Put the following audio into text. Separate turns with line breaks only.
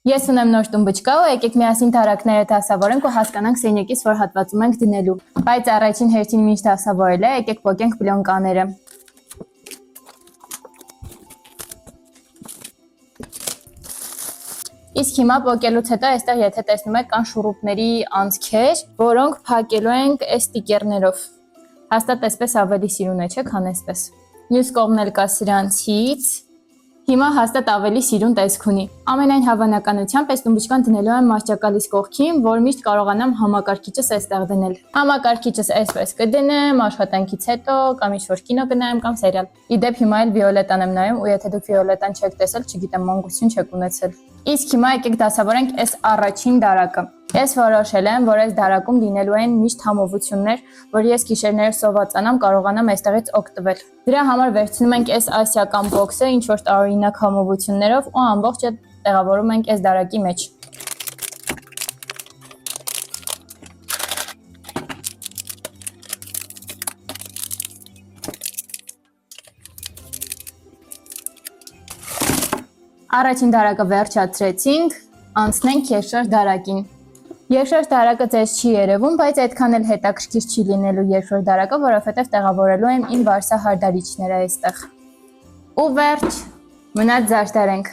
Ես ունեմ նոր տումբուչկա ու եկեք միասին դարակները դասավորենք ու հասկանանք սենյակից որ հատվածում ենք դնելու։ Բայց առաջին հերթին ինչ դասավորել է, եկեք փոկենք պլյոնկաները։ Իսկ հիմա փոկելուց հետո այստեղ եթե տեսնում եք կան շուրուպների անցքեր, որոնք փակելու ենք այս ստիկերներով։ Հաստատ այսպես ավելի սիրուն է, չէ՞, քան այսպես։ Մյուս կողմն էլ կա սրանցից։ Հիմա հաստատ ավելի սիրուն տեսք ունի։ Ամենայն հավանականությամբ այս տումբուչկան դնելու եմ մահճակալիս կողքին, որ միշտ կարողանամ համակարգիչս այստեղ դնել։ Համակարգիչս այսպես կդնեմ, աշխատանքից հետո կամ ինչ-որ կինո կնայեմ կամ սերիալ։ Իդեպ հիմա էլ Վիոլետան եմ նայում ու եթե դուք Վիոլետան չեք տեսել, չգիտեմ, մանկություն չեք ունեցել։ Իսկ հիմա եկեք դասավորենք այս առաջին դարակը։ Ես որոշել եմ, որ այս դարակում լինելու են միշտ համովություններ, որ ես գիշերները սովածանամ, կարողանամ այստեղից օգտվել։ Դրա համար վերցնում ենք այս ասիական բոքսը, ինչ որ տարօրինակ համովություններով ու ամբողջը տեղավորում ենք այս դարակի մեջ։ Առաջին դարակը վերջացրեցինք, անցնենք երկրորդ դարակին։ Երկրորդ դարակը ձեզ չի երևում, բայց այդքան էլ հետաքրքիր չի լինելու երկրորդ դարակը, որովհետև տեղավորելու եմ իմ վարսահարդարիչները այստեղ։ Ու վերջ, մնաց զարդարենք։